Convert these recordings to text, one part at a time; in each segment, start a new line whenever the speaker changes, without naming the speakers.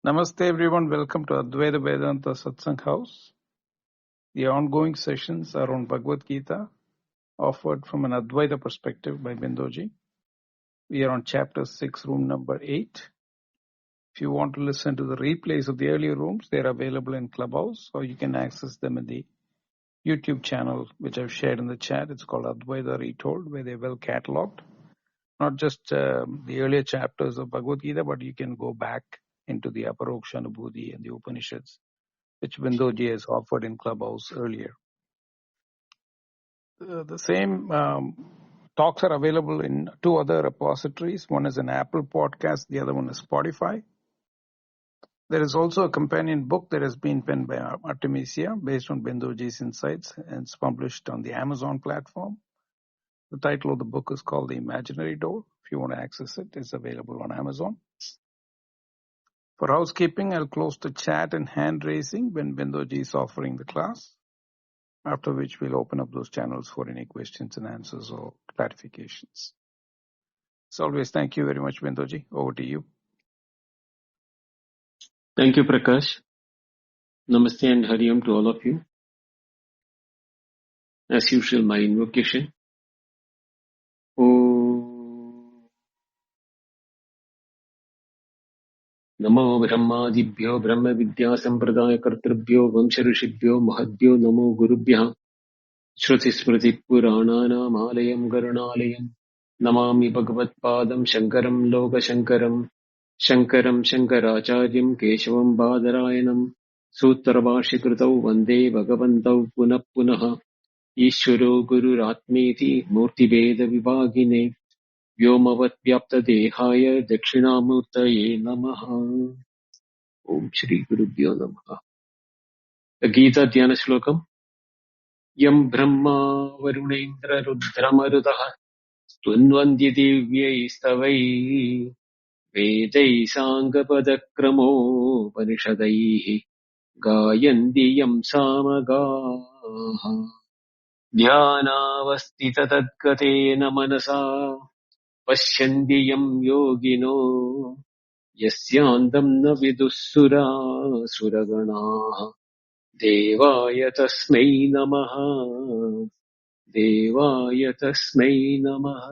Namaste everyone, welcome to Advaita Vedanta Satsang House. The ongoing sessions are on Bhagavad Gita, offered from an Advaita perspective by Bindoji. We are on chapter 6, room number 8. If you want to listen to the replays of the earlier rooms, they are available in Clubhouse, or you can access them in the YouTube channel, which I've shared in the chat. It's called Advaita Retold, where they're well catalogued. Not just the earlier chapters of Bhagavad Gita, but you can go back into the Aparoksha Anubhuti and the Upanishads, which Bindoji has offered in Clubhouse earlier. The same talks are available in two other repositories. One is an Apple podcast, the other one is Spotify. There is also a companion book that has been penned by Artemisia based on Bindoji's insights, and it's published on the Amazon platform. The title of the book is called The Imaginary Door. If you want to access it, it's available on Amazon. For housekeeping, I'll close the chat and hand raising when Bindoji is offering the class, after which we'll open up those channels for any questions and answers or clarifications. As always, thank you very much, Bindoji. Over to you.
Thank you, Prakash. Namaste and Hari Om to all of you. As usual, my invocation. Om Namo Brahmadibhyo Brahma Vidya Sampradaya Kartrabhyo Vamsha Rishibhyo Mahadbhyo Namo Gurubhya Shruti Smriti Purananam Alayam Garunalayam Namami Bhagavat Padam Shankaram Loka Shankaram Shankaram Shankaracharyam Keshavam Badarayanam Sutrabhashikritau Vande Bhagavantau Punah Punah Ishvaro Gururatmeti Murtibheda Vibhagine Vyomavat Vyapta Dehaya Dakshinamurtaye Namaha. Om Shri Gurubhyo Namaha. The Gita Dhyana Shlokam. Yam Brahma Varunendra Rudramarudaha Stunvandya Divyai Stavai Vedai Sangapadakramो Panishadaihi Gayanti Yam Samagaha ध्यानावस्थिततद्गतेन मनसा पश्यन्ति यं योगिनो यस्यान्तं न विदुःसुरासुरगणाः देवाय तस्मै नमः देवाय तस्मै नमः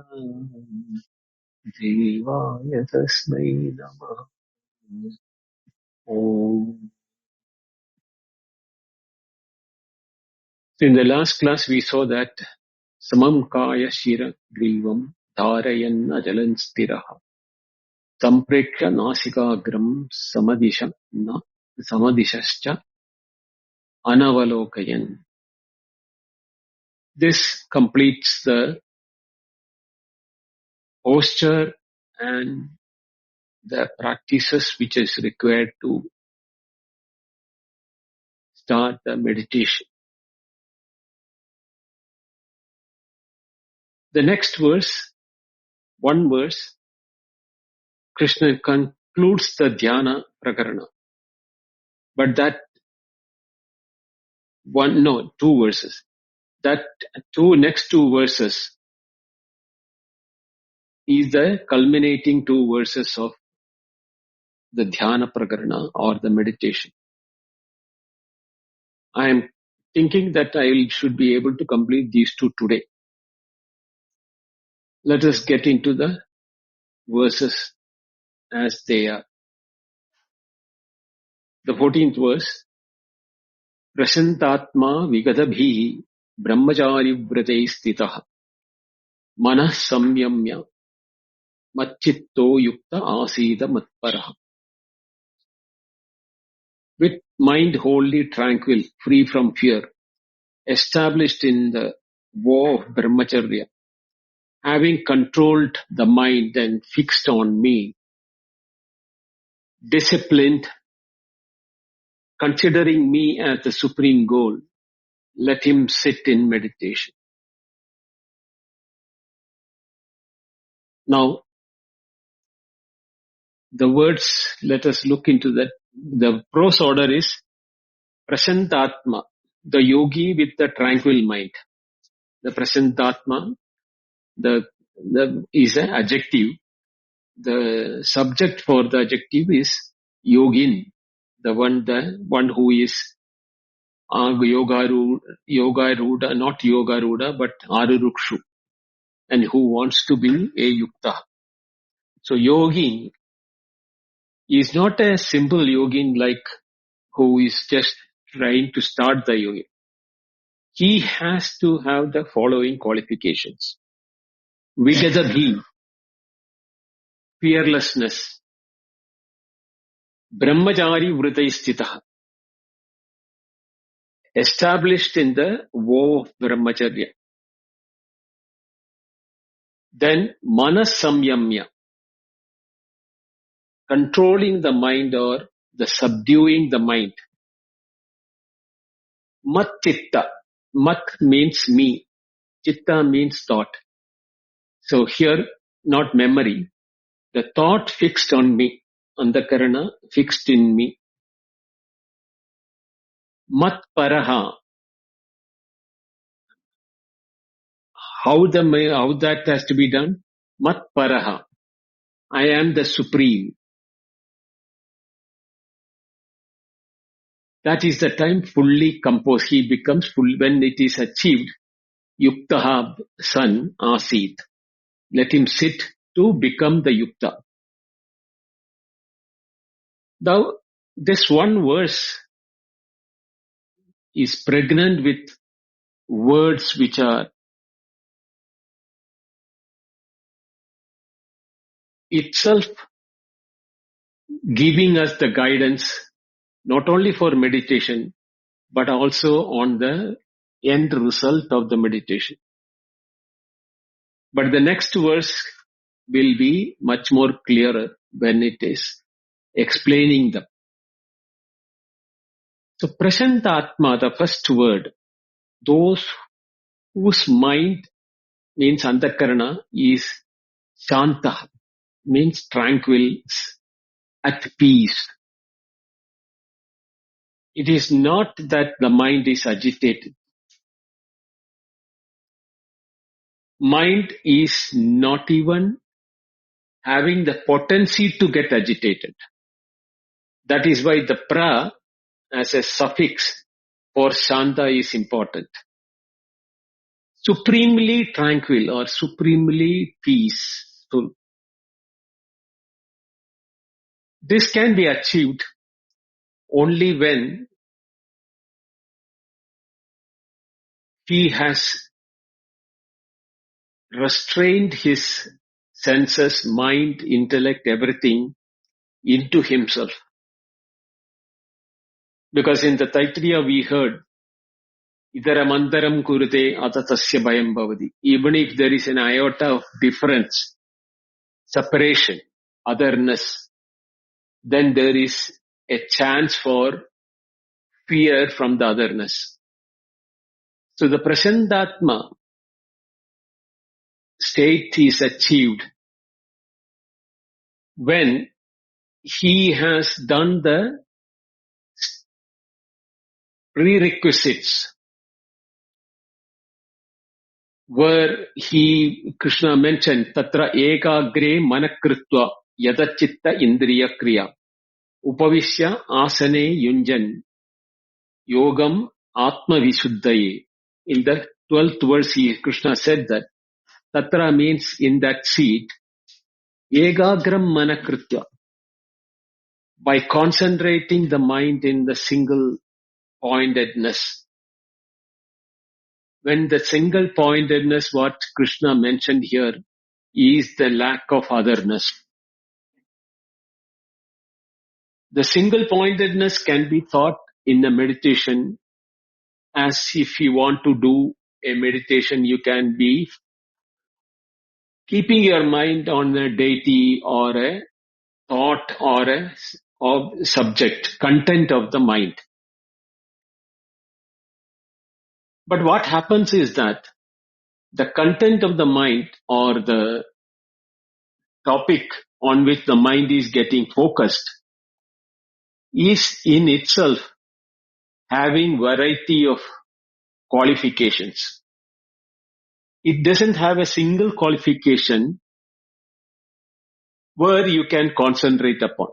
देवाय तस्मै नमः Om. In the last class we saw that Samam Kaya Shira Grivam Dharayan Ajalan Stiraha Sampreksha Nasikagram Samadishascha Anavalokayan. This completes the posture and the practices which is required to start the meditation. The next verse, one verse, Krishna concludes the Dhyana Prakarana. But two verses. That next two verses is the culminating two verses of the Dhyana Prakarana or the meditation. I am thinking that I should be able to complete these two today. Let us get into the verses as they are. The 14th verse. Prasantatma vigadabhi brahmachari vrate stitaha manah samyamya Machitto yukta asida matparaha. With mind wholly tranquil, free from fear, established in the vow of brahmacharya, having controlled the mind and fixed on me, disciplined, considering me as the supreme goal, let him sit in meditation. Now, the words, let us look into that. The prose order is Prasantatma, the yogi with the tranquil mind. The Prasantatma, the is an adjective. The subject for the adjective is yogin, the one who is yoga ruda, not yoga ruda, but arurukshu, and who wants to be a yukta. So yogi is not a simple yogin like who is just trying to start the yoga. He has to have the following qualifications: Vigadabhi, fearlessness, Brahmachari Vritaistitah, established in the vow of Brahmacharya. Then Manas Samyamya, controlling the mind or the subduing the mind. Mat Chitta, Mat means me, Chitta means thought. So here, not memory, the thought fixed on me, Andakarana fixed in me. Mat Paraha, how that has to be done? Mat Paraha, I am the supreme. That is the time fully composed. He becomes full when it is achieved. Yuktaha son asit. Let him sit to become the yukta. Now, this one verse is pregnant with words which are itself giving us the guidance not only for meditation but also on the end result of the meditation. But the next verse will be much more clearer when it is explaining them. So Prashantatma, the first word, those whose mind means Antakarana is Shanta, means tranquil, at peace. It is not that the mind is agitated. Mind is not even having the potency to get agitated. That is why the pra as a suffix for Shanta is important. Supremely tranquil or supremely peaceful. This can be achieved only when he has restrained his senses, mind, intellect, everything into himself. Because in the Taittiriya we heard, Idaramantaram kurute atatasya bhayam bhavati. Even if there is an iota of difference, separation, otherness, then there is a chance for fear from the otherness. So the Prashantatma state is achieved when he has done the prerequisites where Krishna mentioned, Tatra ekagre manakritva yadachitta indriya kriya upavishya asane yunjan yogam atma visuddhaye. In the 12th verse, Krishna said that Tatra means in that seat, ekagram manakritva, by concentrating the mind in the single pointedness. When the single pointedness, what Krishna mentioned here, is the lack of otherness. The single pointedness can be thought in a meditation as if you want to do a meditation, you can be keeping your mind on a deity or a thought or a subject, content of the mind. But what happens is that the content of the mind or the topic on which the mind is getting focused is in itself having variety of qualifications. It doesn't have a single qualification where you can concentrate upon.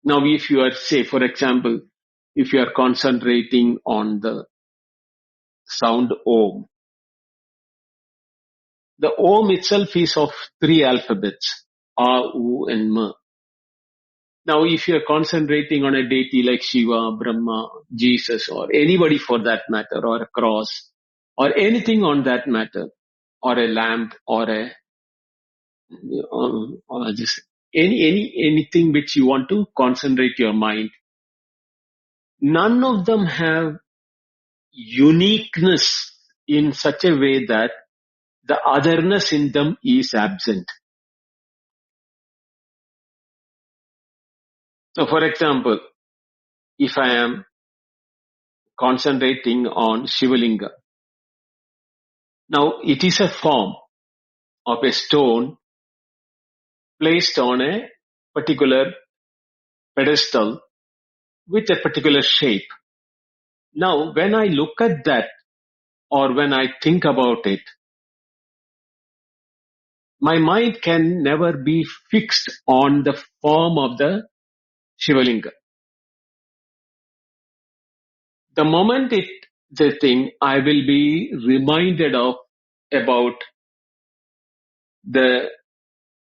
Now if you are, say for example, if you are concentrating on the sound Om, the Om itself is of 3 alphabets, A, U and M. Now if you are concentrating on a deity like Shiva, Brahma, Jesus, or anybody for that matter, or a cross, or anything on that matter, or a lamp, or just anything which you want to concentrate your mind, none of them have uniqueness in such a way that the otherness in them is absent. So for example, if I am concentrating on Shivalinga, now it is a form of a stone placed on a particular pedestal with a particular shape. Now when I look at that, or when I think about it, my mind can never be fixed on the form of the Shivalinga. The moment the thing, I will be reminded of about the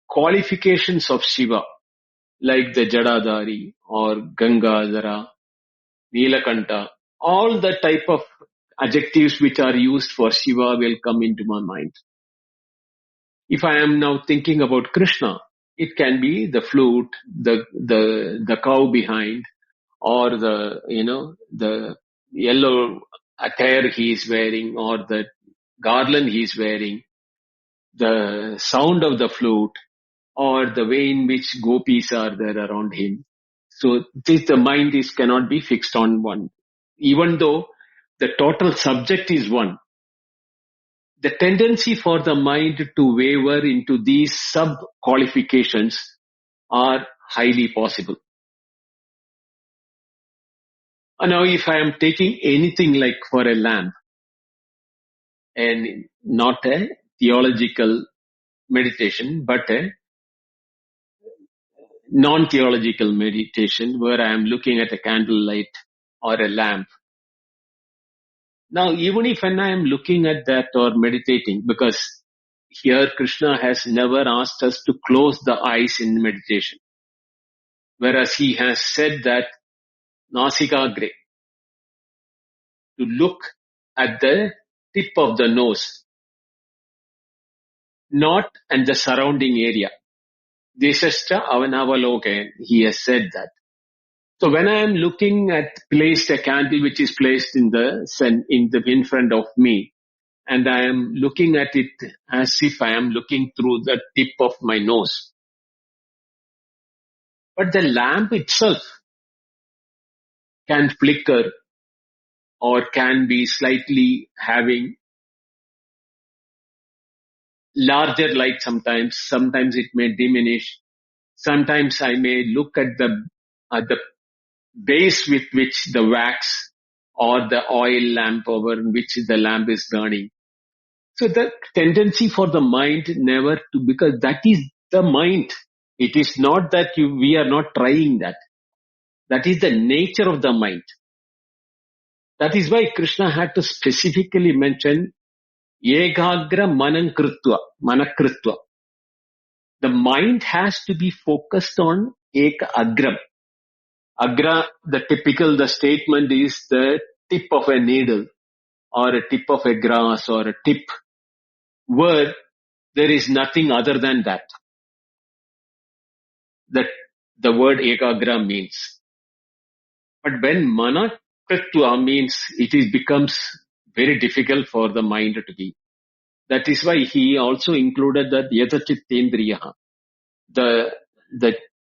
qualifications of Shiva, like the Jadadhari or Gangadhara, Nilakanta, all the type of adjectives which are used for Shiva will come into my mind. If I am now thinking about Krishna, it can be the flute, the cow behind, or the yellow attire he is wearing, or the garland he is wearing, the sound of the flute, or the way in which gopis are there around him. So the mind cannot be fixed on one. Even though the total subject is one, the tendency for the mind to waver into these sub-qualifications are highly possible. And now if I am taking anything like for a lamp, and not a theological meditation, but a non-theological meditation where I am looking at a candlelight or a lamp. Now, even if when I am looking at that or meditating, because here Krishna has never asked us to close the eyes in meditation, whereas he has said that nasikagre, to look at the tip of the nose, not at the surrounding area. Desashcha avanavalokan, he has said that. So when I am looking at placed a candle which is placed in in front of me, and I am looking at it as if I am looking through the tip of my nose. But the lamp itself can flicker or can be slightly having larger light sometimes. Sometimes it may diminish. Sometimes I may look at the base with which the wax or the oil lamp over which the lamp is burning. So the tendency for the mind never to, because that is the mind. It is not that we are not trying that. That is the nature of the mind. That is why Krishna had to specifically mention Ekagra Manakritva. The mind has to be focused on Ekagram. Agra, the statement is the tip of a needle or a tip of a grass or a tip where there is nothing other than that. That the word Ekagra means. But when Manakritva means, becomes very difficult for the mind to be. That is why he also included that Yatachittendriya. The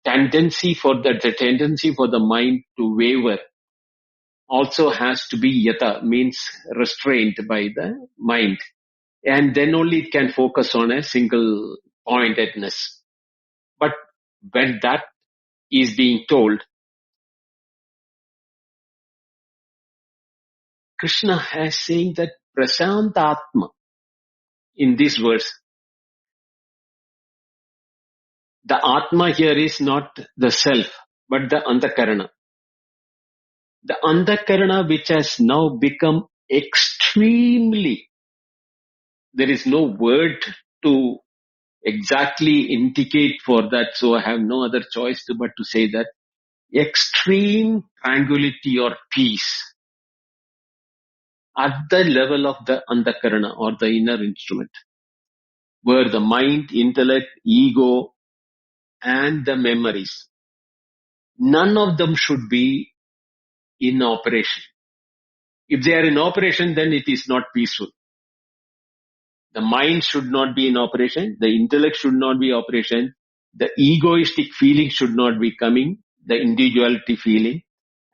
tendency for the mind to waver also has to be yata, means restrained by the mind. And then only it can focus on a single pointedness. But when that is being told, Krishna has saying that Prasantatma in this verse. The Atma here is not the self, but the Antakarana. The Antakarana which has now become extremely, there is no word to exactly indicate for that, so I have no other choice but to say that extreme tranquility or peace at the level of the Antakarana or the inner instrument, where the mind, intellect, ego and the memories, none of them should be in operation. If they are in operation, then it is not peaceful. The mind should not be in operation, the intellect should not be in operation, the egoistic feeling should not be coming, the individuality feeling,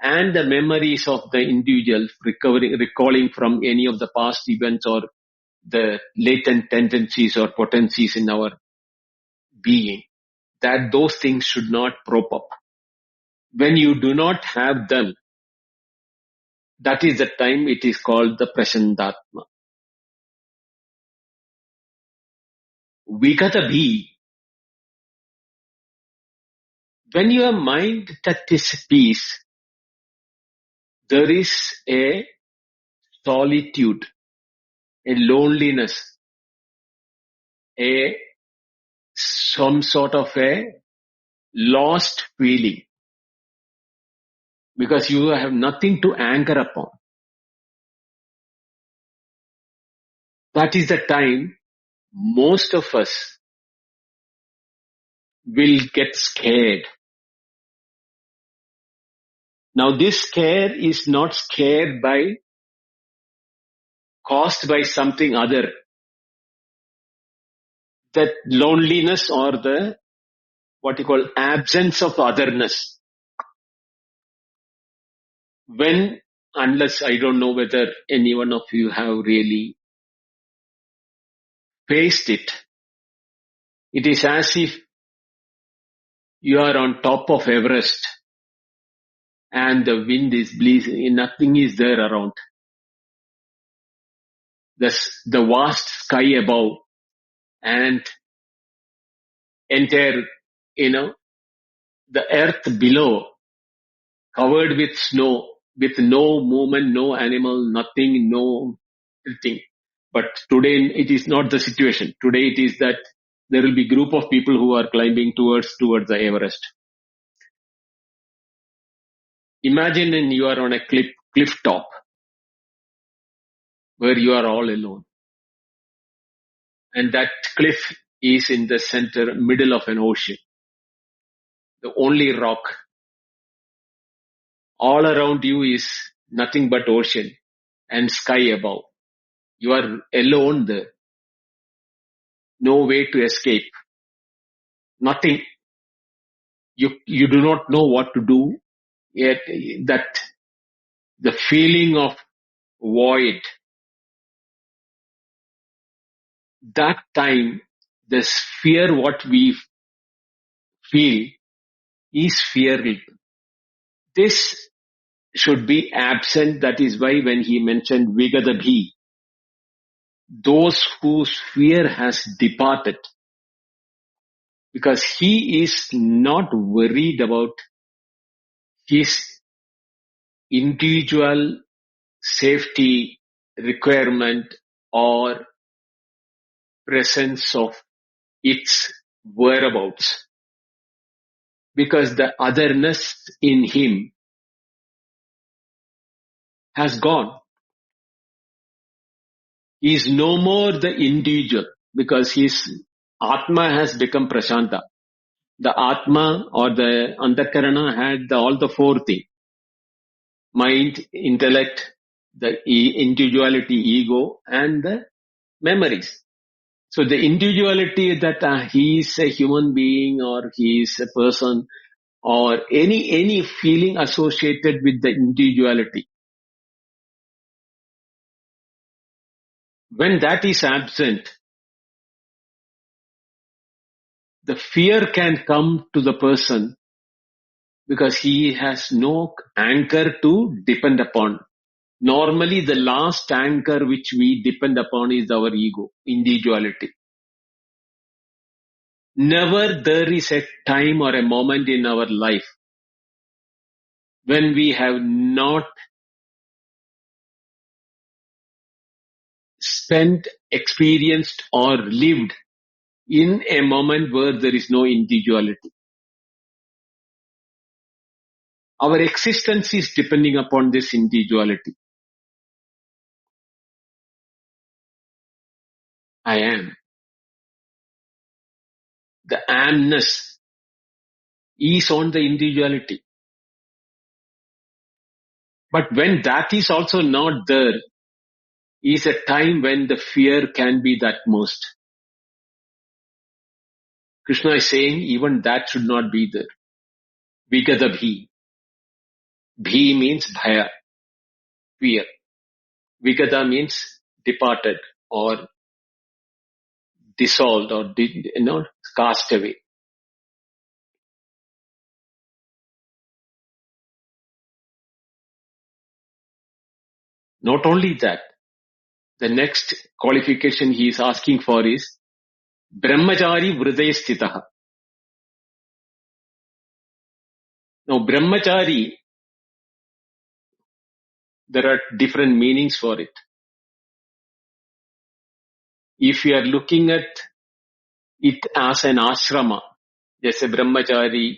and the memories of the individual recalling from any of the past events or the latent tendencies or potencies in our being, that those things should not prop up. When you do not have them, that is the time it is called the Prasantatma. Vikata-bhi, when your mind touches peace, there is a solitude, a loneliness, some sort of a lost feeling, because you have nothing to anchor upon. That is the time most of us will get scared. Now this scare is not caused by something other. That loneliness or the what you call absence of otherness. Unless I don't know whether any one of you have really faced it, it is as if you are on top of Everest and the wind is blowing, nothing is there around. The vast sky above and entire, the earth below covered with snow, with no movement, no animal, nothing, no thing. But today it is not the situation. Today it is that there will be a group of people who are climbing towards the Everest. Imagine you are on a cliff top where you are all alone. And that cliff is in the middle of an ocean. The only rock. All around you is nothing but ocean and sky above. You are alone there. No way to escape. Nothing. You do not know what to do. Yet that the feeling of void, that time, this fear what we feel is fear. This should be absent. That is why when he mentioned Vigadabhi, those whose fear has departed, because he is not worried about his individual safety requirement or presence of its whereabouts, because the otherness in him has gone. He is no more the individual, because his Atma has become Prashanta. The Atma or the Antakarana had all the four things: mind, intellect, the individuality, ego, and the memories. So the individuality that he is a human being or he is a person or any feeling associated with the individuality, when that is absent, the fear can come to the person because he has no anchor to depend upon. Normally, the last anchor which we depend upon is our ego, individuality. Never there is a time or a moment in our life when we have not spent, experienced or lived in a moment where there is no individuality. Our existence is depending upon this individuality. I am. The amness is on the individuality. But when that is also not there, is a time when the fear can be that most. Krishna is saying even that should not be there. Vigata bhi. Bhi means bhaya, fear. Vigata means departed or dissolved or cast away. Not only that, the next qualification he is asking for is brahmachari vriday sthitaha. Now brahmachari, there are different meanings for it. If you are looking at it as an ashrama, जैसे ब्रह्मचारी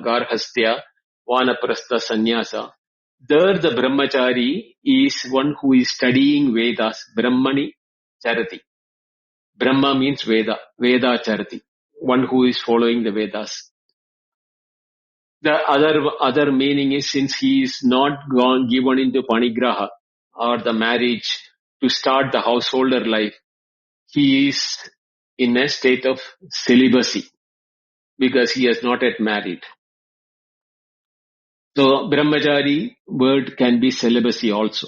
garhastya, vanaprastha sannyasa, there the brahmachari is one who is studying Vedas. Brahmani charati. Brahma means Veda. Veda charati. One who is following the Vedas. The other meaning is, since he is not given into panigraha or the marriage to start the householder life, he is in a state of celibacy because he has not yet married. So brahmachari word can be celibacy also.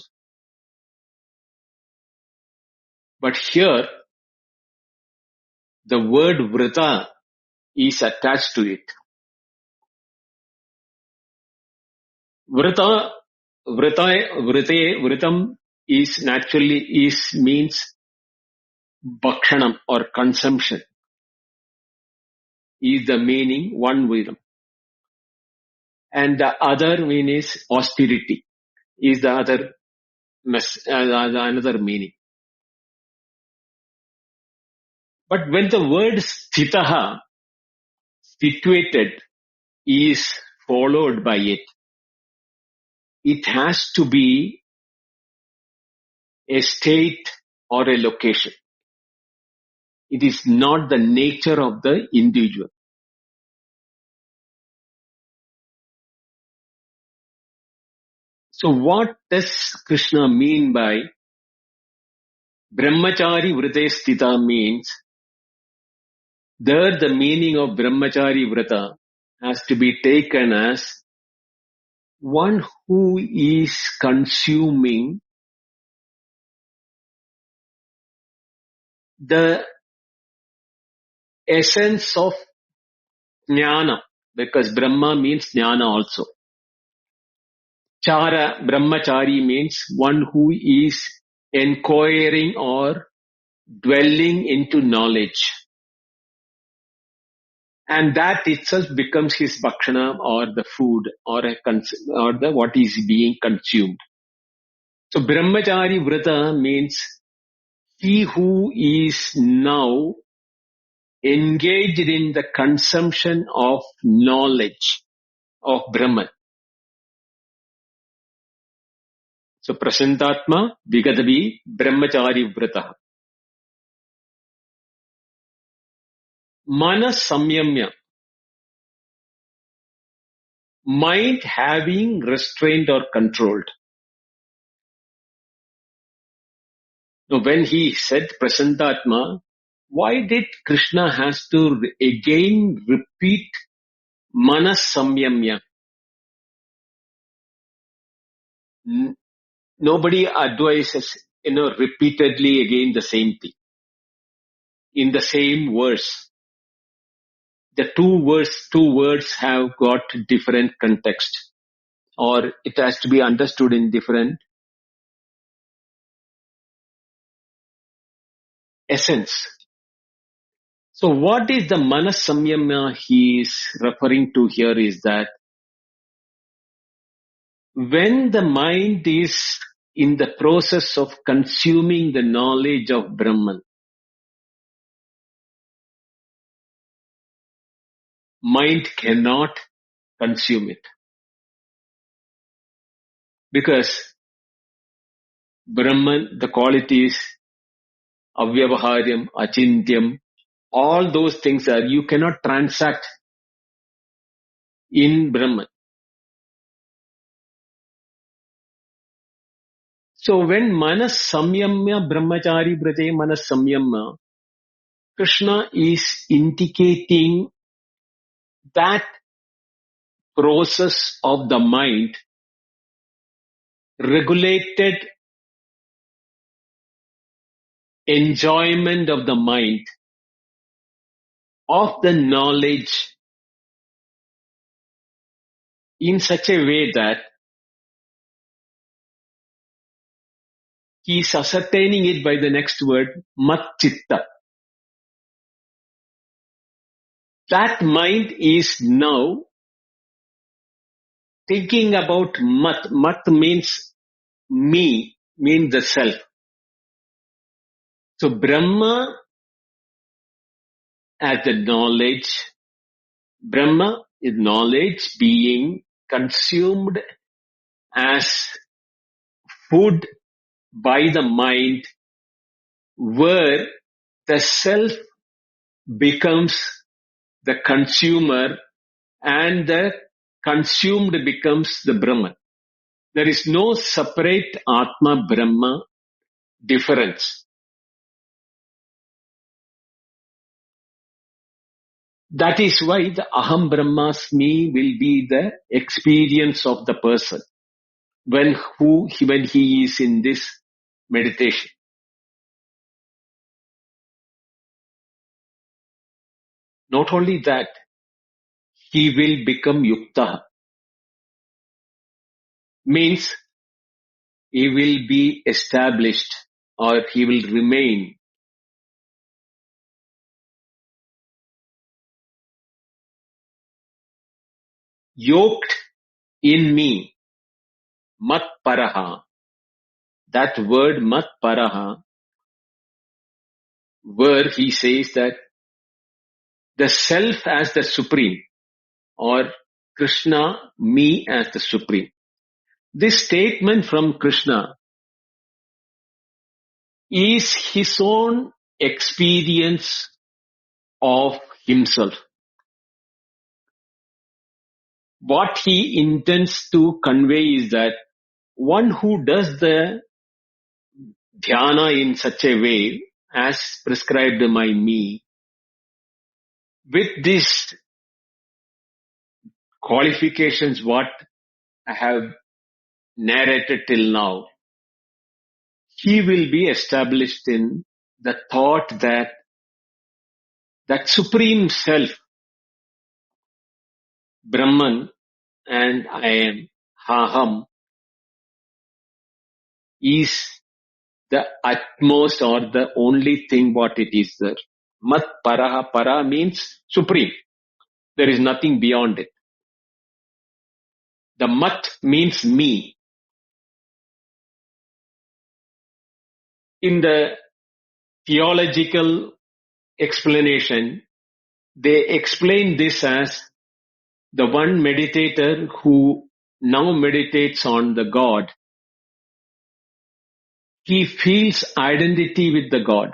But here the word vrita is attached to it. Vritam is naturally means bhakshanam or consumption is the meaning, one Vedam. And the other meaning is austerity is the other another meaning. But when the word sthitaha, situated, is followed by it, it has to be a state or a location. It is not the nature of the individual. So what does Krishna mean by brahmachari vrite sthita means? There the meaning of brahmachari vrata has to be taken as one who is consuming the essence of jnana, because Brahma means jnana also. Chara, brahmachari means one who is inquiring or dwelling into knowledge. And that itself becomes his bhakshana or the food or the what is being consumed. So brahmachari vrata means he who is now engaged in the consumption of knowledge of Brahman. So prasantatma vigadavi brahmachari vrata. Manas samyamya. Mind having restrained or controlled. Now when he said prasantatma, why did Krishna has to again repeat manas samyamya? Nobody advises, repeatedly again the same thing. In the same verse. The two words have got different context, or it has to be understood in different essence. So what is the manas samyama he is referring to here is that when the mind is in the process of consuming the knowledge of Brahman, mind cannot consume it. Because Brahman, the qualities, avyavaharyam, achintyam, all those things are, you cannot transact in Brahman. So when manas samyamya brahmachari brate manas samyamya, Krishna is indicating that process of the mind, regulated enjoyment of the mind, of the knowledge in such a way that he is ascertaining it by the next word, mat chitta. That mind is now thinking about mat. Mat means me, means the self. So Brahma as the knowledge, Brahma is knowledge being consumed as food by the mind, where the self becomes the consumer and the consumed becomes the Brahman. There is no separate Atma Brahma difference. That is why the Aham Brahmasmi will be the experience of the person when he is in this meditation. Not only that, he will become Yukta. Means he will be established or he will remain yoked in me. Mat Paraha. That word Mat Paraha, where he says that the self as the supreme or Krishna, me as the supreme. This statement from Krishna is his own experience of himself. What he intends to convey is that one who does the dhyana in such a way as prescribed by me, with these qualifications what I have narrated till now, he will be established in the thought that that supreme self, Brahman, and I am, Aham, is the utmost or the only thing what it is there. Mat Paraha, Para means supreme. There is nothing beyond it. The Mat means me. In the theological explanation, they explain this as the one meditator who now meditates on the God, he feels identity with the God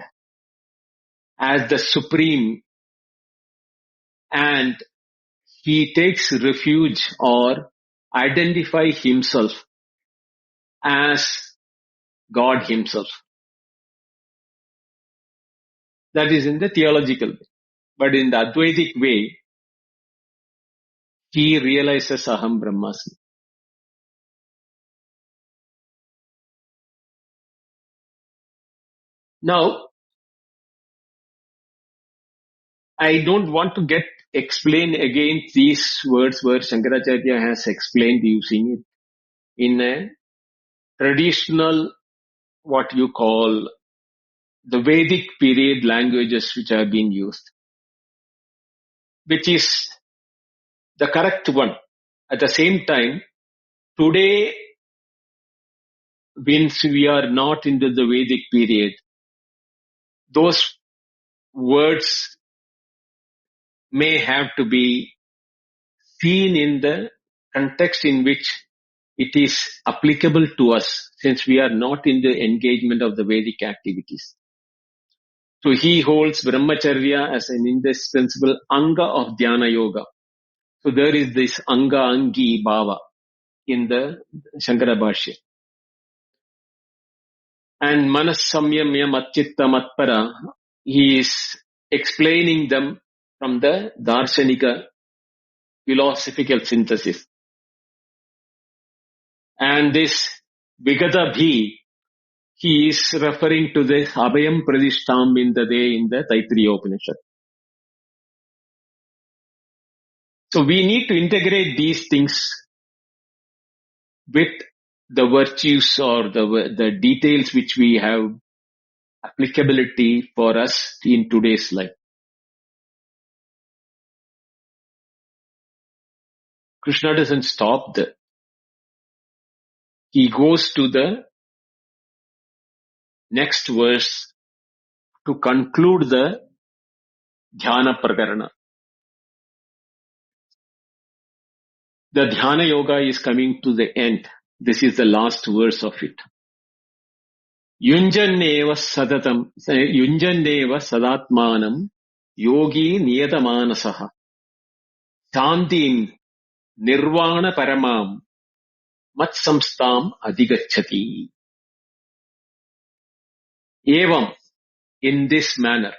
as the supreme, and he takes refuge or identify himself as God himself. That is in the theological way. But in the Advaitic way, he realizes Aham Brahmasmi. Now, I don't want to explain again these words where Shankaracharya has explained using it in a traditional, what you call the Vedic period languages which have been used. which is the correct one. At the same time, today, since we are not into the Vedic period, those words may have to be seen in the context in which it is applicable to us, since we are not in the engagement of the Vedic activities. So he holds brahmacharya as an indispensable anga of dhyana yoga. So there is this anga angi bhava in the Shankara Bhashya. And manas samyamya matchitta matpara, he is explaining them from the darshanika philosophical synthesis. And this vigata bhi, he is referring to the abhayam pradishtam vindade in the Taittiriya Upanishad. So we need to integrate these things with the virtues or the details which we have applicability for us in today's life. Krishna doesn't stop there. He goes to the next verse to conclude the Dhyana Prakarana. The Dhyana Yoga is coming to the end. This is the last verse of it. Yunjanneva sadatmanam yogi niyadamanasaha shantin nirvana paramam matsamstam adhigacchati. Evam, in this manner,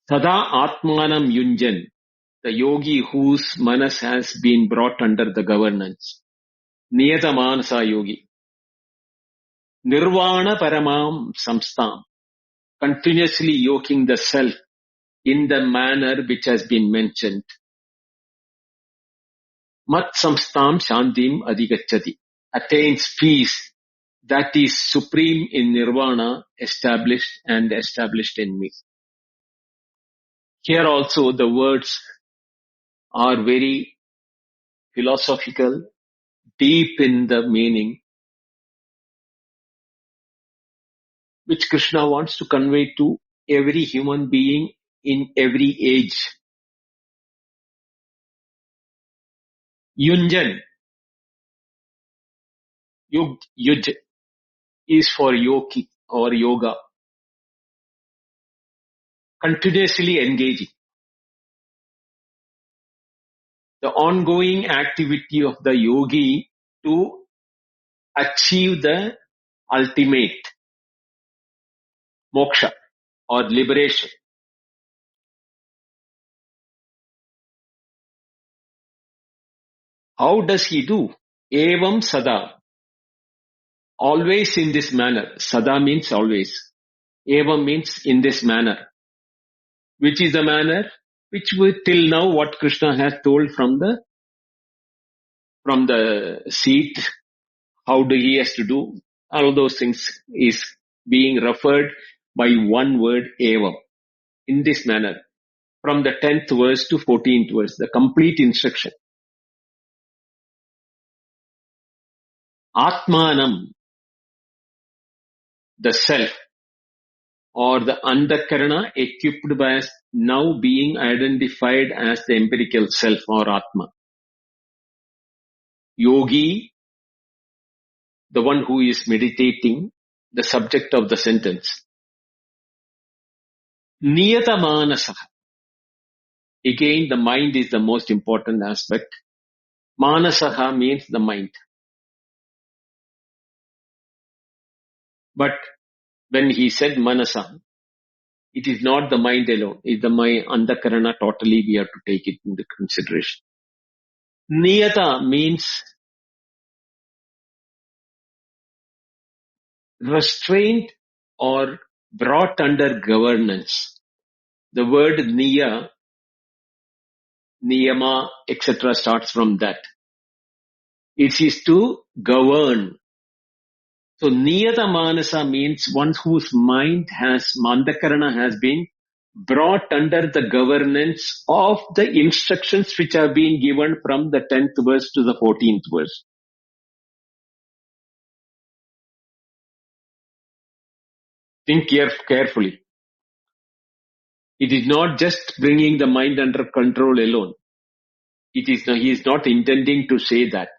sada atmanam yunjan, the yogi whose manas has been brought under the governance, niyadamanasa yogi, nirvana paramam samstam, continuously yoking the self in the manner which has been mentioned, mat samstam shantim adhigacchati, attains peace that is supreme in nirvana, established in me. Here also the words are very philosophical, deep in the meaning, which Krishna wants to convey to every human being in every age. Yunjan, yuj is for yogi or yoga, continuously engaging. The ongoing activity of the yogi to achieve the ultimate moksha or liberation. How does he do? Evam sada, always in this manner. Sada means always. Evam means in this manner. Which is the manner which we, till now what Krishna has told from the seat, how do he has to do, all those things is being referred by one word, evam, in this manner, from the 10th verse to 14th verse, the complete instruction. Atmanam, the self, or the andakarana equipped by now being identified as the empirical self or Atma. Yogi, the one who is meditating, the subject of the sentence. Niyata manasaha. Again, the mind is the most important aspect. Manasaha means the mind. But when he said manasa, it is not the mind alone. It's the mind, andakarana, totally we have to take it into consideration. Niyata means restraint or brought under governance. The word niya, niyama, etc. starts from that. It is to govern. So niyata manasa means one whose mind has, mandakarana has been brought under the governance of the instructions which have been given from the 10th verse to the 14th verse. Think carefully. It is not just bringing the mind under control alone. He is not intending to say that.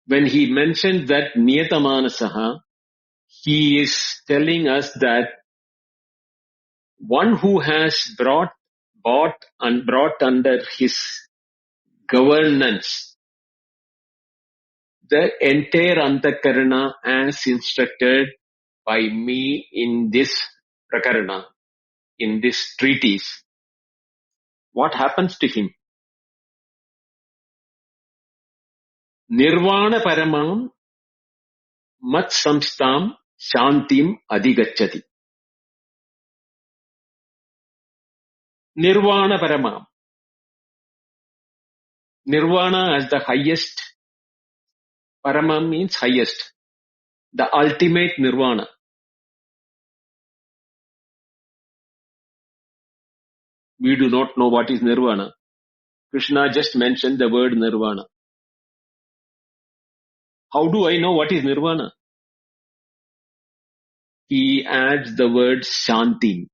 When he mentioned that Niyatamanasaha, he is telling us that one who has brought under his governance the entire Antakarana as instructed by me in this Prakarana, in this treatise, what happens to him? Nirvana paramam mat samstam shantim adhigacchati. Nirvana paramam. Nirvana as the highest. Paramam means highest. The ultimate nirvana. We do not know what is nirvana. Krishna just mentioned the word nirvana. How do I know what is nirvana? He adds the word shanti.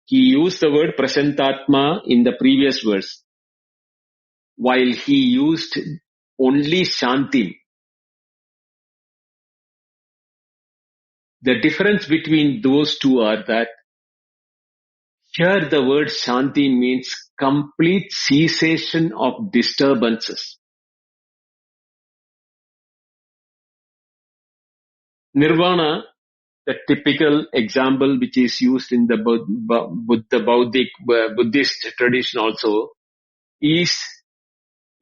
He used the word prasantatma in the previous verse, while he used only shanti. The difference between those two are that here the word shanti means complete cessation of disturbances. Nirvana, the typical example which is used in the Buddhist tradition also, is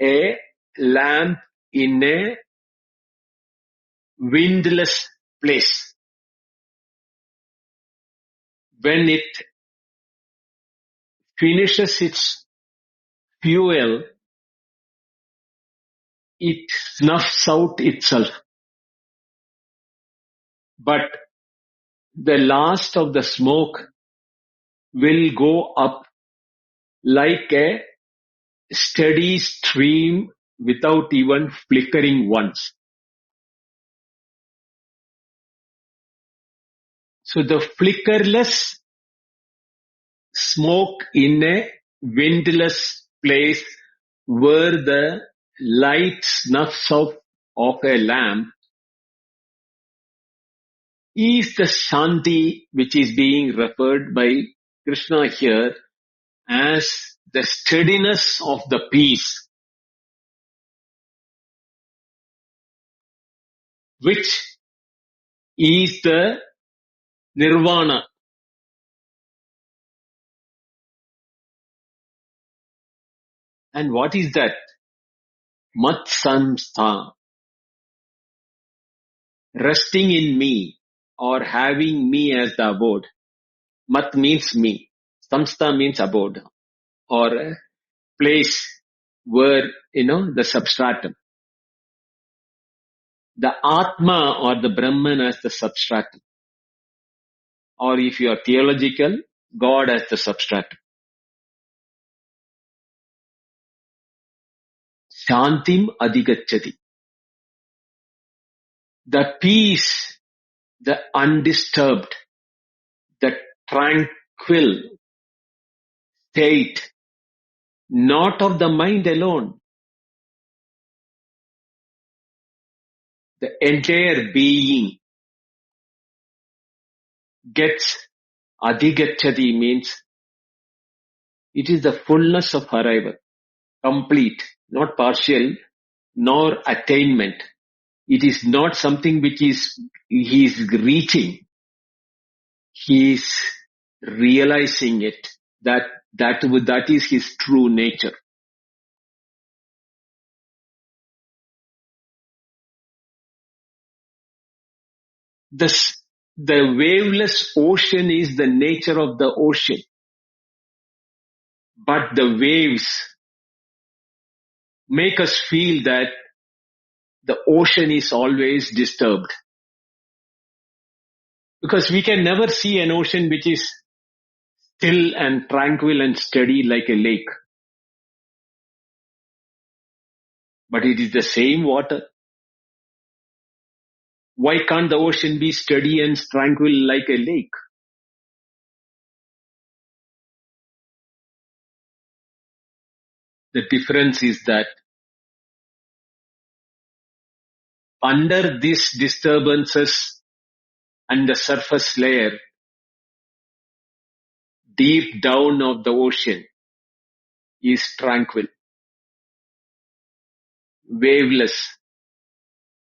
a lamp in a windless place. When it finishes its fuel, it snuffs out itself. But the last of the smoke will go up like a steady stream without even flickering once. So the flickerless smoke in a windless place where the light snuffs out of a lamp is the shanti which is being referred by Krishna here as the steadiness of the peace, which is the nirvana. And what is that? Mat samstha. Resting in me or having me as the abode. Mat means me. Samstha means abode or a place where, the substratum. The Atma or the Brahman as the substratum. Or if you are theological, God as the substratum. Shantim adhigacchati. The peace, the undisturbed, the tranquil state, not of the mind alone. The entire being gets adhigacchati means it is the fullness of arrival, complete, not partial, nor attainment. It is not something which he is reaching. He is realizing it. That is his true nature. The waveless ocean is the nature of the ocean. But the waves make us feel that the ocean is always disturbed. Because we can never see an ocean which is still and tranquil and steady like a lake. But it is the same water. Why can't the ocean be steady and tranquil like a lake? The difference is that under these disturbances and the surface layer, deep down of the ocean is tranquil, waveless,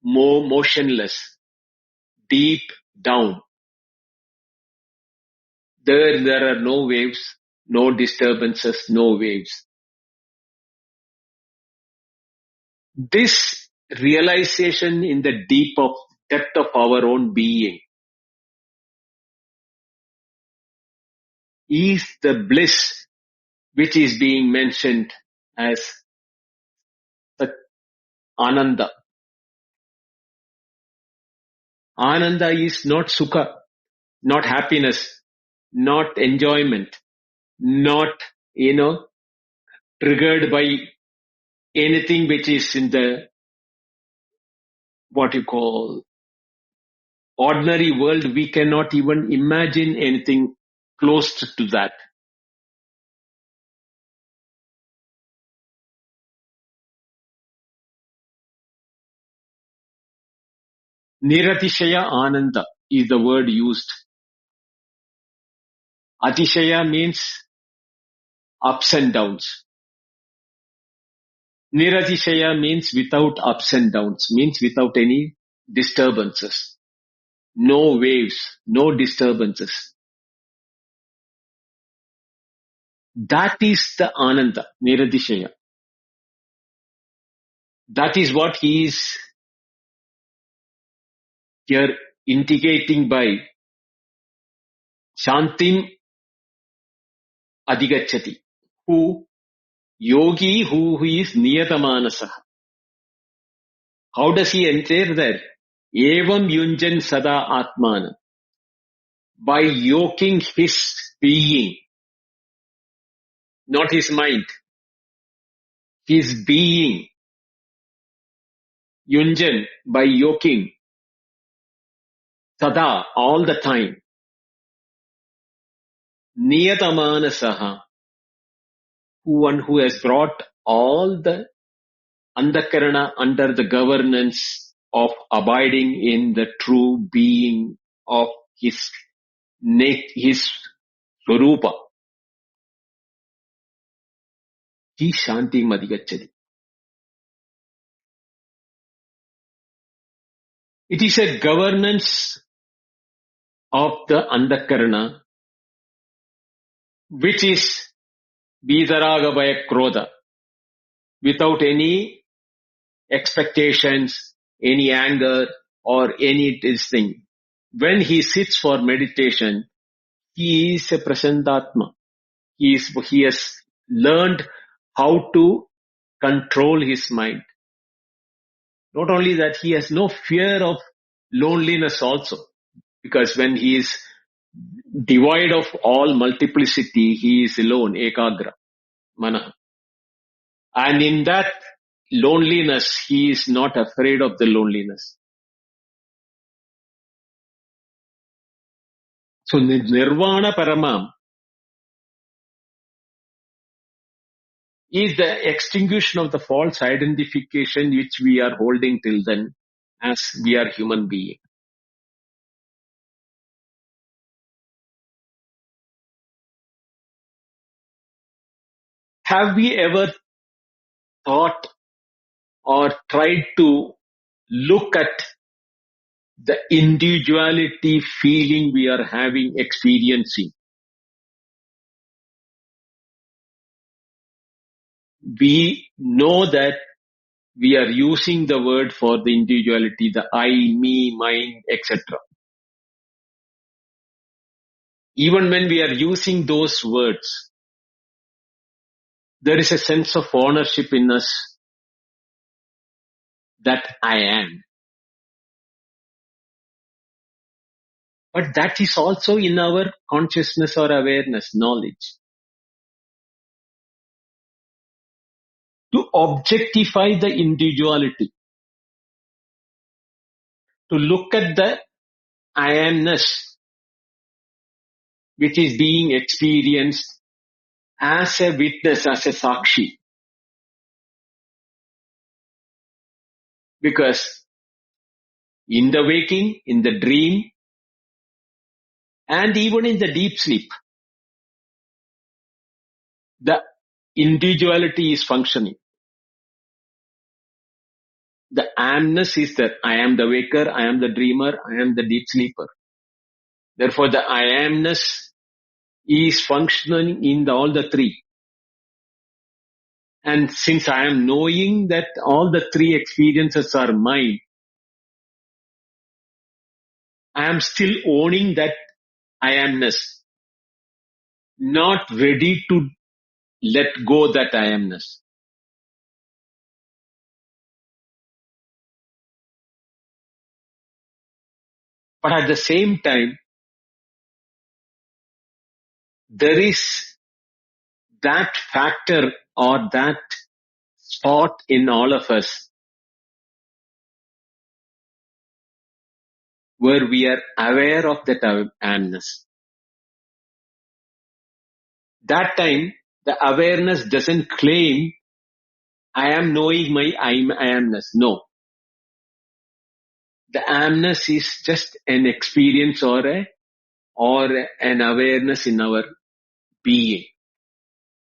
more motionless, deep down. There are no waves, no disturbances, no waves. This realization in the depth of our own being is the bliss which is being mentioned as the Ananda. Ananda is not sukha, not happiness, not enjoyment, not, triggered by anything which is in the, what you call, ordinary world. We cannot even imagine anything close to that. Niratishaya Ananda is the word used. Atishaya means ups and downs. Niratishaya means without ups and downs, means without any disturbances. No waves, no disturbances. That is the Ananda, Niratishaya. That is what he is here indicating by Shantim Adhigacchati. Who? Yogi who is Niyatamanasah. How does he enter there? Evam Yunjan Sada Atmana. By yoking his being, not his mind, his being. Yunjan, by yoking. Sada, all the time. Niyatamanasaha, one who has brought all the andakarana under the governance of abiding in the true being of his swarupa. He Shanti Madhigacchati. It is a governance of the andakarana which is Vidaraga Bhaya Krodha, without any expectations, any anger or any this thing. When he sits for meditation, he is a Prasantatma. He has learned how to control his mind. Not only that, he has no fear of loneliness also. Because when he is devoid of all multiplicity, he is alone, ekagra, mana. And in that loneliness, he is not afraid of the loneliness. So Nirvana Paramam is the extinguishing of the false identification which we are holding till then as we are human beings. Have we ever thought or tried to look at the individuality feeling we are having, experiencing? We know that we are using the word for the individuality, the I, me, mine, etc. Even when we are using those words, there is a sense of ownership in us that I am. But that is also in our consciousness or awareness, knowledge. To objectify the individuality, to look at the I amness which is being experienced as a witness, as a sakshi. Because in the waking, in the dream, and even in the deep sleep, the individuality is functioning. The amness is that I am the waker, I am the dreamer, I am the deep sleeper. Therefore, the I amness is functioning in all the three. And since I am knowing that all the three experiences are mine, I am still owning that I amness, not ready to let go that I amness. But at the same time, there is that factor or that spot in all of us where we are aware of that amness. That time, the awareness doesn't claim I am knowing my I amness. No. The amness is just an experience or an awareness in our being.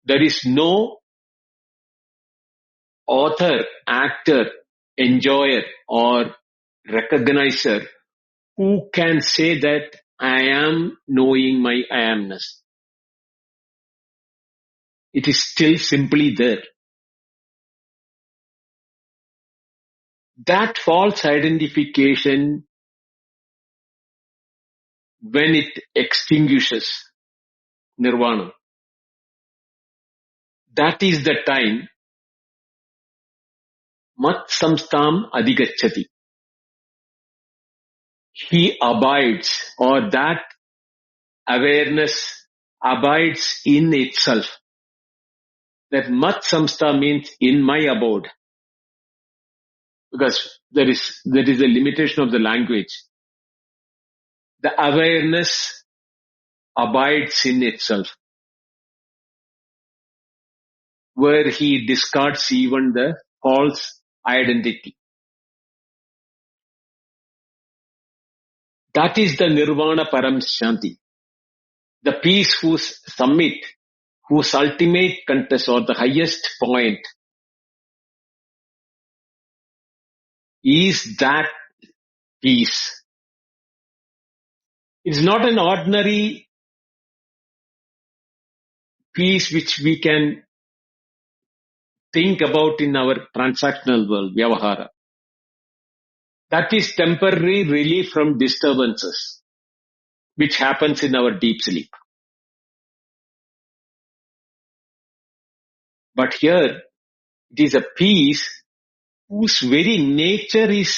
There is no author, actor, enjoyer or recognizer who can say that I am knowing my I amness. It is still simply there. That false identification, when it extinguishes nirvana, that is the time mat samstam adhigacchati. He abides, or that awareness abides in itself. That mat samstha means in my abode. Because there is a limitation of the language. The awareness abides in itself, where he discards even the false identity. That is the nirvana param shanti. The peace whose summit, whose ultimate contest or the highest point is that peace. It's not an ordinary peace which we can think about in our transactional world, vyavahara. That is temporary relief from disturbances, which happens in our deep sleep. But here, it is a peace whose very nature is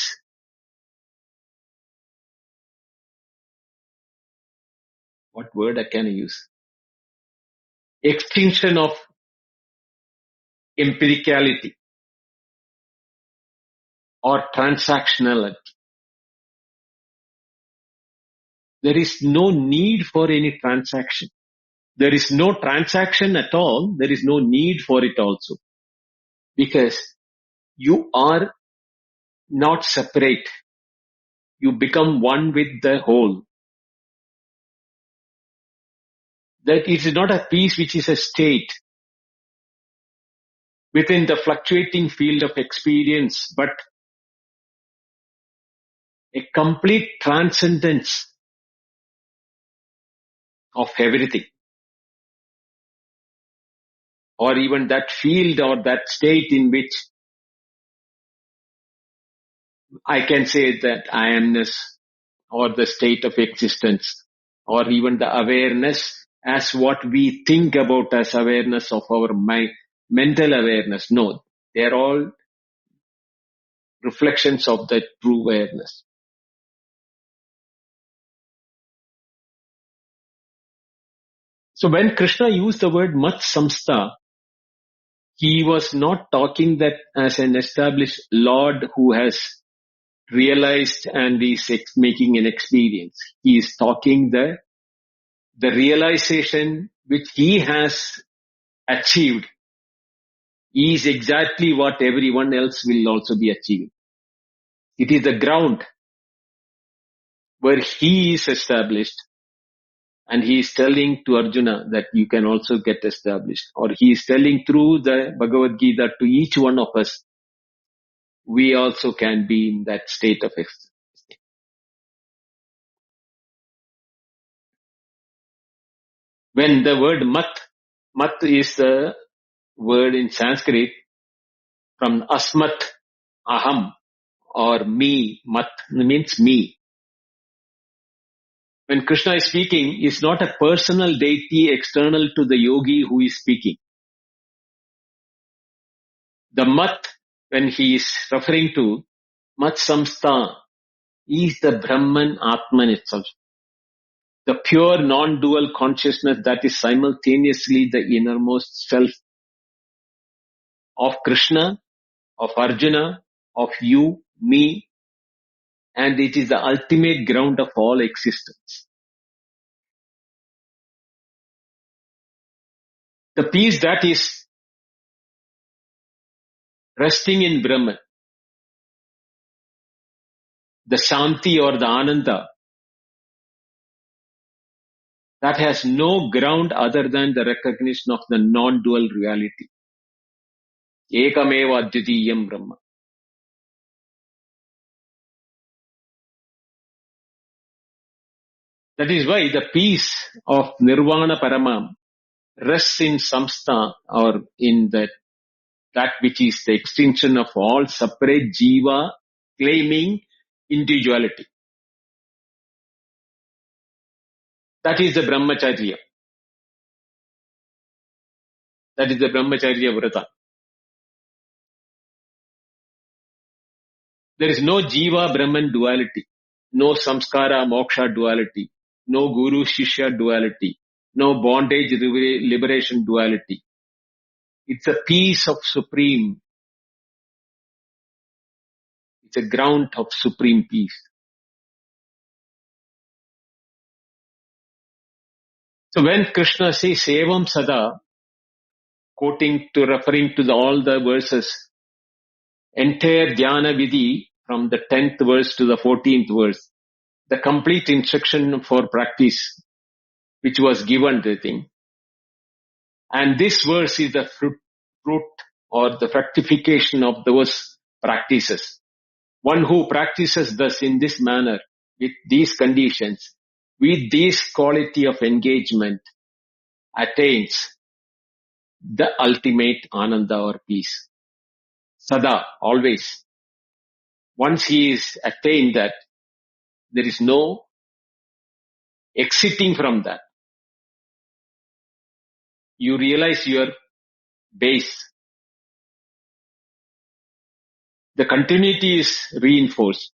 what word can I use? Extinction of empiricality or transactionality. There is no need for any transaction. There is no transaction at all. There is no need for it also. Because you are not separate. You become one with the whole. That it is not a peace which is a state within the fluctuating field of experience, but a complete transcendence of everything. Or even that field or that state in which I can say that I amness or the state of existence or even the awareness as what we think about as awareness of our mental awareness. No, they are all reflections of the true awareness. So when Krishna used the word mat samstha, he was not talking that as an established Lord who has realized and is making an experience. He is talking the realization which he has achieved is exactly what everyone else will also be achieving. It is the ground where he is established, and he is telling to Arjuna that you can also get established. Or he is telling through the Bhagavad Gita to each one of us, we also can be in that state of ecstasy. When the word mat is the word in Sanskrit from asmat, aham, or me, mat means me. When Krishna is speaking, is not a personal deity external to the yogi who is speaking. The mat, when he is referring to mat samstha, is the Brahman Atman itself. The pure non-dual consciousness that is simultaneously the innermost self of Krishna, of Arjuna, of you, me, and it is the ultimate ground of all existence. The peace that is resting in Brahman, the Shanti or the Ananda, that has no ground other than the recognition of the non-dual reality. Ekameva advitiyam Brahma. That is why the peace of Nirvana Paramam rests in samstha, or in that which is the extinction of all separate jiva claiming individuality. That is the brahmacharya. That is the brahmacharya vrata. There is no jiva Brahman duality, no samskara moksha duality, no guru shishya duality, no bondage liberation duality. It's a peace of supreme. It's a ground of supreme peace. So when Krishna says Sevam Sada, referring to all the verses, entire Dhyana Vidhi from the 10th verse to the 14th verse, the complete instruction for practice which was given, the thing. And this verse is the fruit or the fructification of those practices. One who practices thus in this manner, with these conditions, with this quality of engagement, attains the ultimate ananda or peace. Sada, always. Once he is attained that, there is no exiting from that. You realize your base. The continuity is reinforced.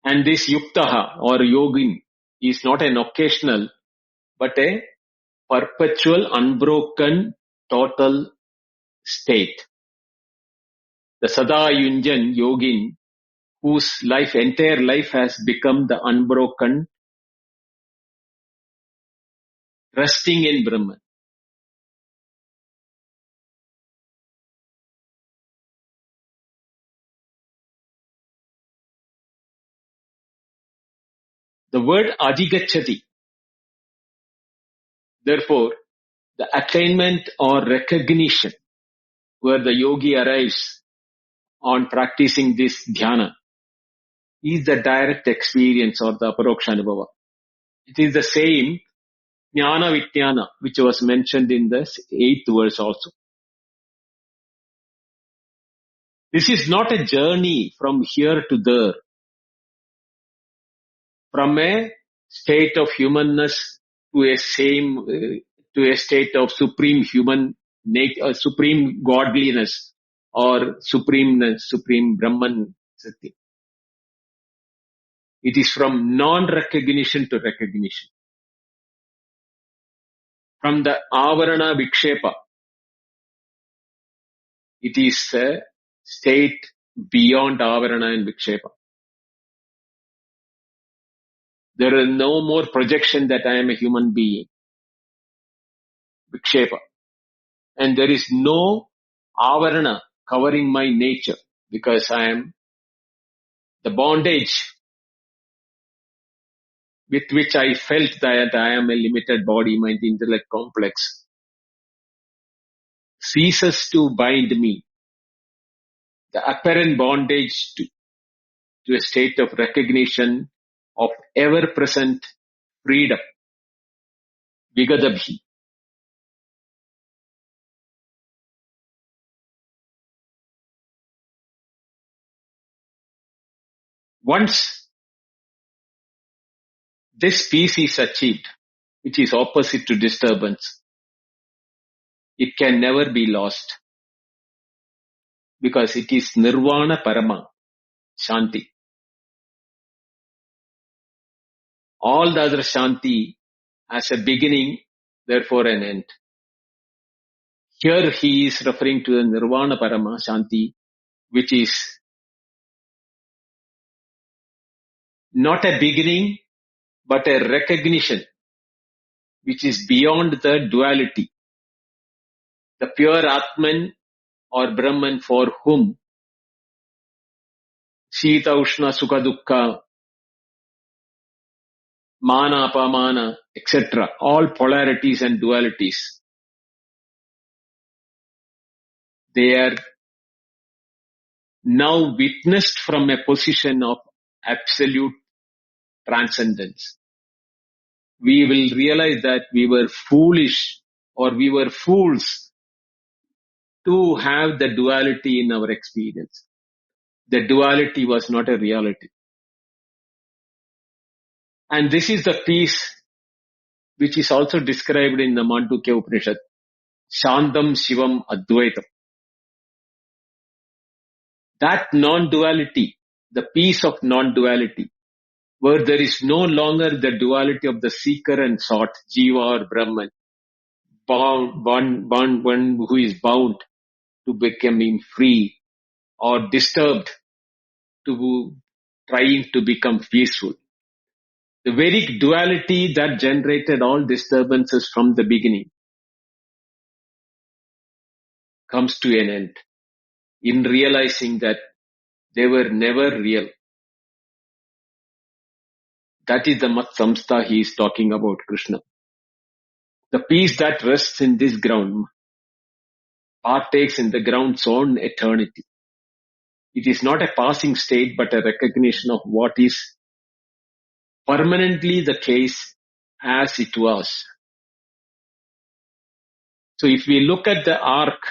And this yuktaha or yogin is not an occasional, but a perpetual, unbroken, total state. The Sada Yunjan yogin, whose entire life has become the unbroken, resting in Brahman. The word adhigachati, therefore, the attainment or recognition where the yogi arrives on practicing this dhyana is the direct experience or the aparoksha anubhava. It is the same jnana vijnana which was mentioned in the 8th verse also. This is not a journey from here to there, from a state of humanness to a state of supreme human nature, supreme godliness, or supremeness, supreme Brahman. It is from non-recognition to recognition. from the avarana vikshepa. It is a state beyond avarana and vikshepa. There is no more projection that I am a human being. Vikshepa. And there is no avarana covering my nature, because I am the bondage with which I felt that I am a limited body, mind, intellect complex, ceases to bind me. The apparent bondage to a state of recognition of ever-present freedom. Vigadabhi. Once this peace is achieved, which is opposite to disturbance, it can never be lost, because it is nirvana parama, shanti. All the other shanti has a beginning, therefore an end. Here he is referring to the nirvana parama, shanti, which is not a beginning, but a recognition, which is beyond the duality. The pure Atman or Brahman, for whom Sita, Ushna, Sukha, Dukkha, Mana, Apamana, etc., all polarities and dualities, they are now witnessed from a position of absolute transcendence. We will realize that we were foolish, or we were fools to have the duality in our experience. The duality was not a reality. And this is the peace which is also described in the Mandukya Upanishad, Shantam Shivam Advaitam. That non-duality, the peace of non-duality, where there is no longer the duality of the seeker and sought, Jiva or Brahman, one who is bound to becoming free, or disturbed to trying to become peaceful. The very duality that generated all disturbances from the beginning comes to an end in realizing that they were never real. That is the Mat Samstha he is talking about, Krishna. The peace that rests in this ground partakes in the ground's own eternity. It is not a passing state, but a recognition of what is permanently the case as it was. So if we look at the arc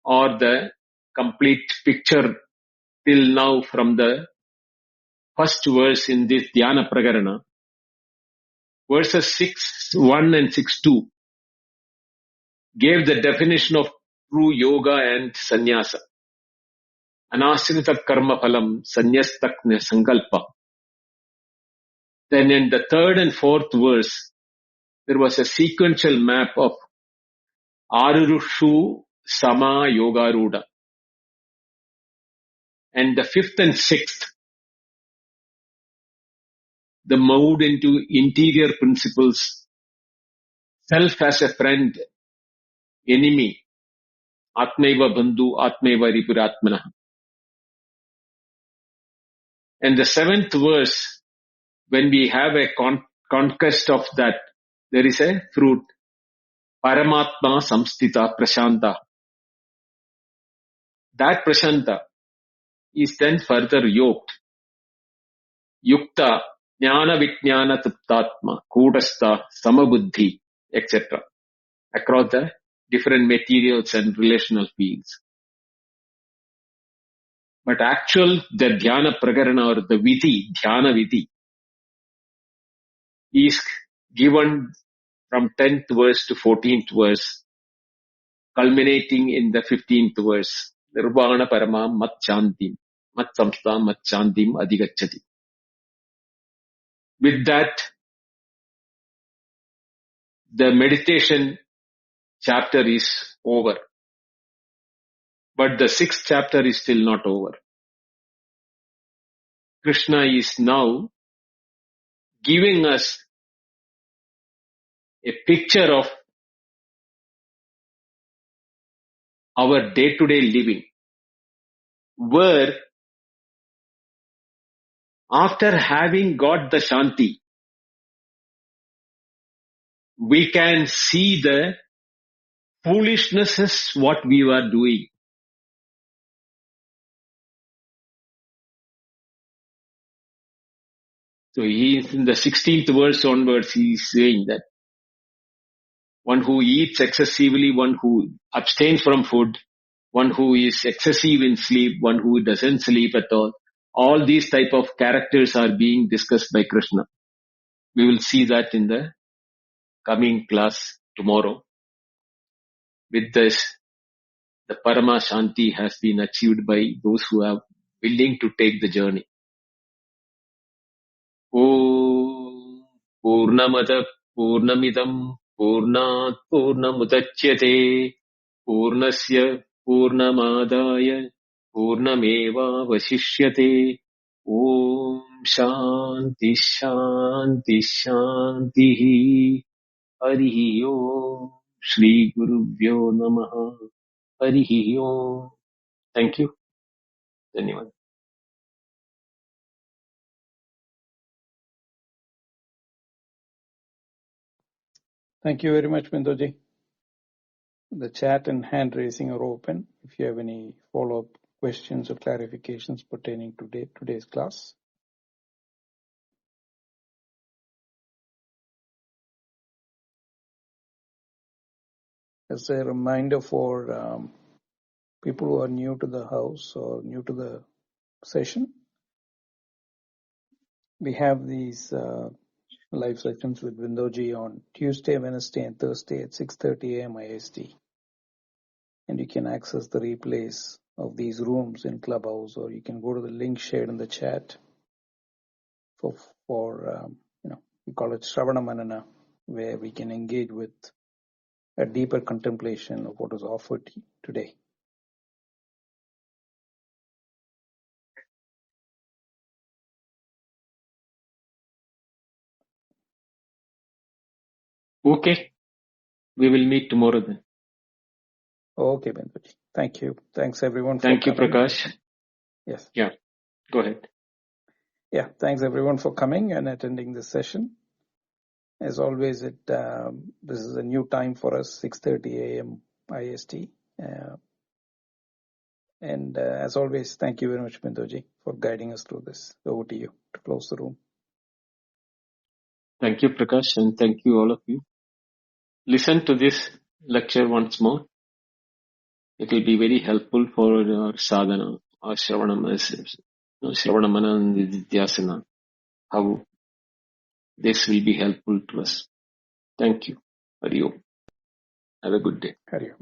or the complete picture till now from the first verse in this Dhyana Prakarana, verses 6.1 and 6.2 gave the definition of true yoga and sannyasa. Anasrita karma phalam sanyastakna sankalpa. Then in the third and fourth verse, there was a sequential map of Arurushu Sama Yoga Ruda. And the fifth and sixth, the mode into interior principles, self as a friend, enemy, Atmaiva Bandhu, Atmaiva Ripuratmana. And the seventh verse, when we have a conquest of that, there is a fruit, Paramatma Samstita Prashanta. That Prashanta is then further yoked. Yukta, Jnana Vijnana Taptatma, Kudastha, Samabuddhi, etc. across the different materials and relational fields. But the Dhyana Prakarana or the Vidhi, Dhyana Vidhi, is given from 10th verse to 14th verse, culminating in the 15th verse. Nirvana Parama Mat Chantim, Mat Samstha Mat Chantim Adhigacchati. With that, the meditation chapter is over. But the 6th chapter is still not over. Krishna is now giving us a picture of our day-to-day living, where after having got the Shanti, we can see the foolishness what we were doing. So he is in the 16th verse onwards, he is saying that one who eats excessively, one who abstains from food, one who is excessive in sleep, one who doesn't sleep at all these type of characters are being discussed by Krishna. We will see that in the coming class tomorrow. With this, the Parama Shanti has been achieved by those who are willing to take the journey. Om Purnamada Purnamidam Purnat Purnamudachyate Purnasya Purnamadaya Purnameva Vasishyate. Om Shanti Shanti Shanti. Harihi Om. Shri Gurubhyo Namaha. Harihi Om. Thank you. Dhanyavad.
Thank you very much, Bindoji. The chat and hand raising are open. If you have any follow-up questions or clarifications pertaining to today's class. As a reminder for people who are new to the house or new to the session, we have these live sessions with Bindoji on Tuesday, Wednesday, and Thursday at 6:30 a.m. IST. And you can access the replays of these rooms in Clubhouse, or you can go to the link shared in the chat for we call it Shravana Manana, where we can engage with a deeper contemplation of what was offered today.
Okay. We will meet tomorrow then.
Okay, Bindoji. Thank you. Thanks everyone for
Thank you,
coming.
Prakash.
Yes.
Yeah. Go ahead.
Yeah. Thanks everyone for coming and attending this session. As always, this is a new time for us, 6:30 a.m. IST. And as always, thank you very much, Bindoji, for guiding us through this. Over to you to close the room.
Thank you, Prakash, and thank you all of you. Listen to this lecture once more. It will be very helpful for our sadhana, our Shravanamana and Nidhyasana, how this will be helpful to us. Thank you. Hari Om. Have a good day.
Hari Om.